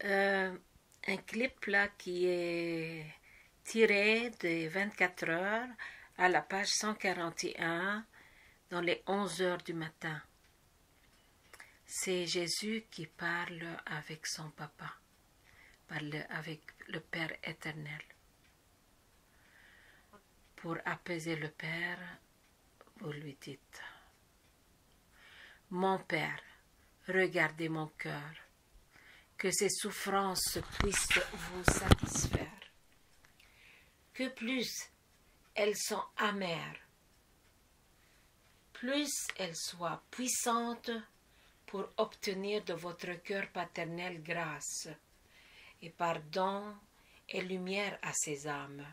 Euh, un clip là qui est tiré des 24 heures à la page 141 dans les 11 heures du matin. C'est Jésus qui parle avec son papa, parle avec le Père éternel. Pour apaiser le Père, vous lui dites: Mon Père, regardez mon cœur, que ces souffrances puissent vous satisfaire. Que plus elles sont amères, plus elles soient puissantes pour obtenir de votre cœur paternel grâce et pardon et lumière à ces âmes.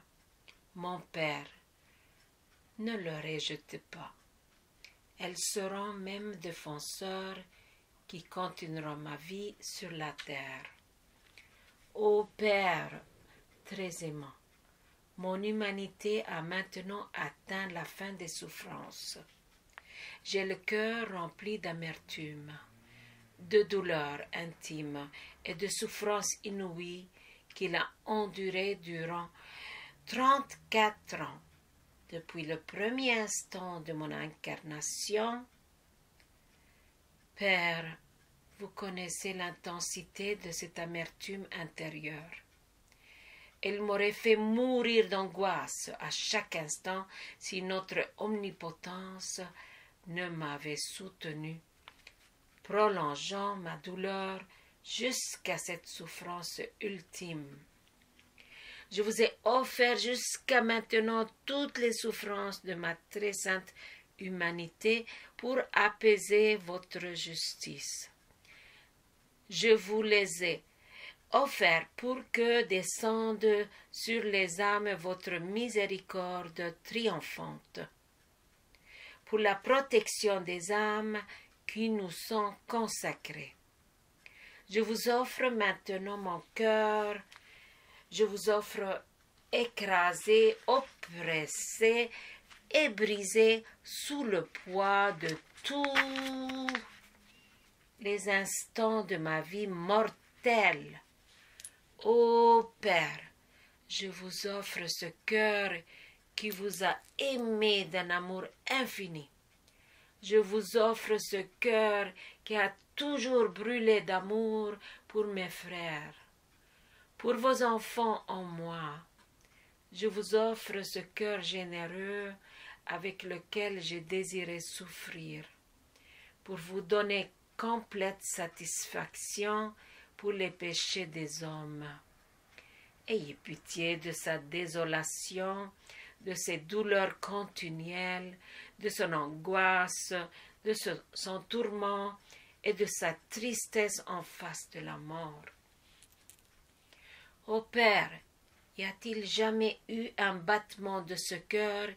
Mon Père, ne le rejetez pas. Elles seront même défenseurs qui continueront ma vie sur la terre. Ô Père, très aimant, mon humanité a maintenant atteint la fin des souffrances. J'ai le cœur rempli d'amertume, de douleurs intimes et de souffrances inouïes qu'il a endurées durant 34 ans, depuis le premier instant de mon incarnation. Père, vous connaissez l'intensité de cette amertume intérieure. Elle m'aurait fait mourir d'angoisse à chaque instant si notre omnipotence ne m'avait soutenu, prolongeant ma douleur jusqu'à cette souffrance ultime. Je vous ai offert jusqu'à maintenant toutes les souffrances de ma très sainte humanité pour apaiser votre justice. Je vous les ai offert pour que descende sur les âmes votre miséricorde triomphante, pour la protection des âmes qui nous sont consacrées. Je vous offre maintenant mon cœur, je vous offre écrasé, oppressé et brisé sous le poids de tous les instants de ma vie mortelle. Ô Père, je vous offre ce cœur qui vous a aimé d'un amour infini. Je vous offre ce cœur qui a toujours brûlé d'amour pour mes frères, pour vos enfants en moi. Je vous offre ce cœur généreux avec lequel j'ai désiré souffrir, pour vous donner complète satisfaction pour les péchés des hommes. Ayez pitié de sa désolation, de ses douleurs continuelles, de son angoisse, de son tourment et de sa tristesse en face de la mort. Ô Père, y a-t-il jamais eu un battement de ce cœur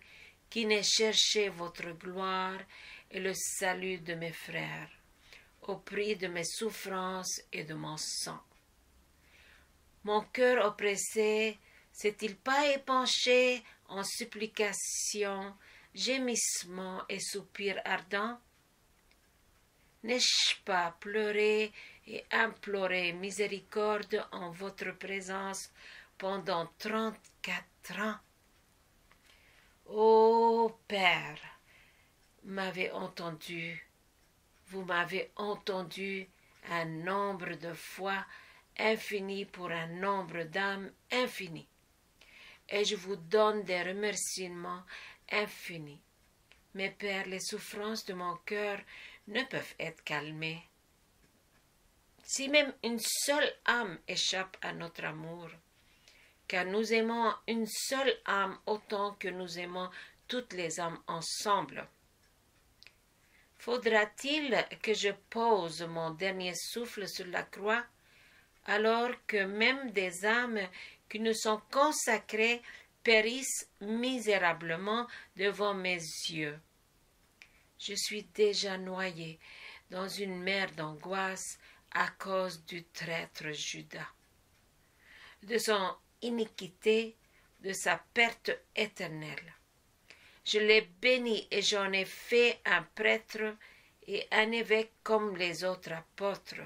qui n'ait cherché votre gloire et le salut de mes frères, au prix de mes souffrances et de mon sang? Mon cœur oppressé s'est-il pas épanché en supplications, gémissements et soupirs ardents? N'ai-je pas pleuré et imploré miséricorde en votre présence pendant 34 ans? Ô Père, vous m'avez entendu un nombre de fois infini pour un nombre d'âmes infini, et je vous donne des remerciements infinis. Mais Père, les souffrances de mon cœur ne peuvent être calmées. Si même une seule âme échappe à notre amour, car nous aimons une seule âme autant que nous aimons toutes les âmes ensemble, faudra-t-il que je pose mon dernier souffle sur la croix, alors que même des âmes qui nous sont consacrées périssent misérablement devant mes yeux? Je suis déjà noyé dans une mer d'angoisse à cause du traître Judas, de son iniquité, de sa perte éternelle. Je l'ai béni et j'en ai fait un prêtre et un évêque comme les autres apôtres.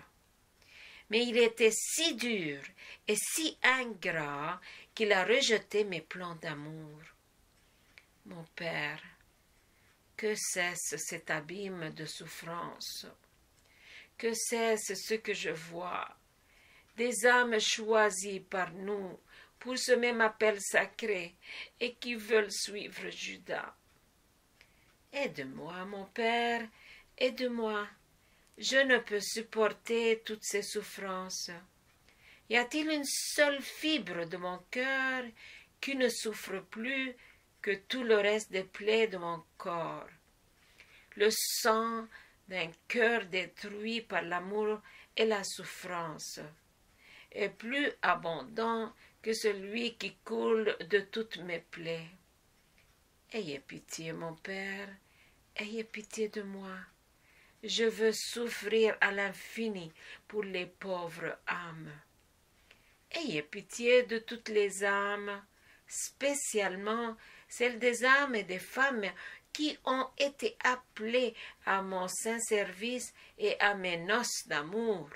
mais il était si dur et si ingrat qu'il a rejeté mes plans d'amour. Mon père, que cesse cet abîme de souffrance, que cesse ce que je vois, des âmes choisies par nous pour ce même appel sacré et qui veulent suivre Judas. Aide-moi, mon père, aide-moi. Je ne peux supporter toutes ces souffrances. Y a-t-il une seule fibre de mon cœur qui ne souffre plus que tout le reste des plaies de mon corps? Le sang d'un cœur détruit par l'amour et la souffrance est plus abondant que celui qui coule de toutes mes plaies. Ayez pitié, mon Père, ayez pitié de moi. Je veux souffrir à l'infini pour les pauvres âmes. Ayez pitié de toutes les âmes, spécialement celles des âmes et des femmes qui ont été appelées à mon saint service et à mes noces d'amour.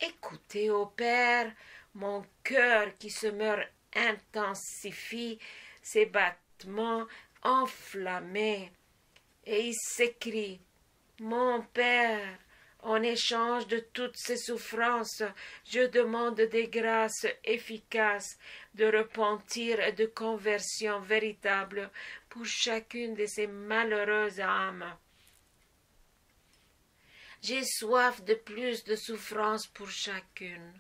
Écoutez, ô Père, mon cœur qui se meurt intensifie ses battements enflammés, et il s'écrie: Mon Père, en échange de toutes ces souffrances, je demande des grâces efficaces de repentir et de conversion véritable pour chacune de ces malheureuses âmes. J'ai soif de plus de souffrance pour chacune.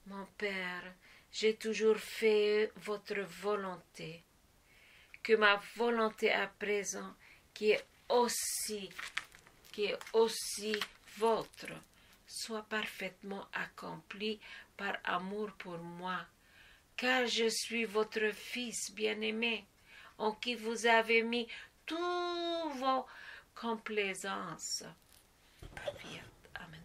Mon Père, j'ai toujours fait votre volonté. Que ma volonté à présent, qui est aussi vôtre, soit parfaitement accomplie par amour pour moi, car je suis votre Fils bien-aimé, en qui vous avez mis toutes vos complaisances. Amen.